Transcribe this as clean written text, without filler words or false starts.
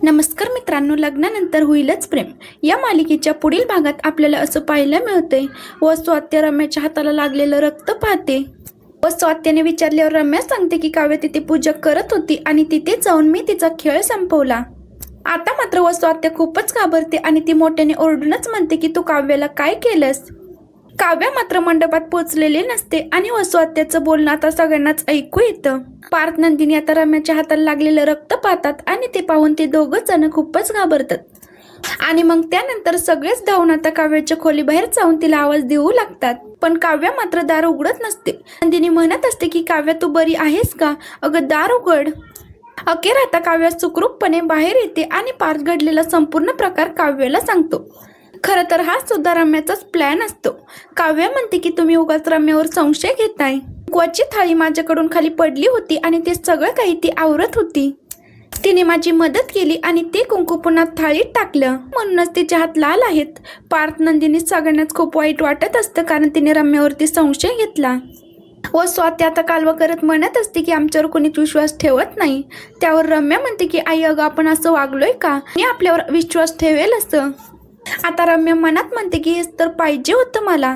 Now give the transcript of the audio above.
नमस्कार मित्रांनो, लग्नानंतर होईलच प्रेम या मालिकेच्या पुढील भागात आपल्याला असं पाहायला मिळते व स्वात्या रम्याच्या हाताला लागलेलं रक्त पाहते व स्वात्याने विचारल्यावर रम्या सांगते की काव्य तिथे पूजा करत होती आणि तिथे जाऊन मी तिचा खेळ संपवला। आता मात्र व स्वात्या खूपच घाबरते आणि ती मोठ्याने ओरडूनच म्हणते की तू काव्याला काय केलंस। काव्य मात्र मंडपात पोहोचलेले नसते आणि स्वात्याचं बोलणं आता सगळ्यांनाच ऐकू येतं। पार्थ नंदिनी आता रम्याच्या हाताला लागलेलं रक्त पाहतात आणि ते पाहून ते दोघं जण खूपच घाबरतात आणि मग त्यानंतर सगळेच धावून आता काव्याच्या खोलीबाहेर जाऊन तिला आवाज देऊ लागतात, पण काव्य मात्र दार उघडत नसते। नंदिनी म्हणत असते की काव्य तू बरी आहेस का, अगं दार उघड। अखेर आता काव्य सुखरूपपणे बाहेर येते आणि पार्थ घडलेला संपूर्ण प्रकार काव्याला सांगतो। खरं तर हा सुद्धा रम्याचाच प्लॅन असतो। काव्य म्हणते की तुम्ही उगाच रम्यावर संशय घेताय, कुंकवाची थाळी माझ्याकडून खाली पडली होती आणि ते सगळं काही ती आवरत होती, तिने माझी मदत केली आणि ते कुंकू पुन्हा थाळीत टाकलं म्हणूनच तिचे हात लाल आहेत। पार्थ नंदिनी सगळ्यांनाच खूप वाईट वाटत असतं कारण तिने रम्यावरती संशय घेतला व स्वाती आता कालवा करत म्हणत असते की आमच्यावर कोणीच विश्वास ठेवत नाही। त्यावर रम्या म्हणते की आई अगं आपण असं वागलोय का, मी आपल्यावर विश्वास ठेवेल असं। आता रम्या मनात म्हणते की हेच तर पाहिजे होतं मला।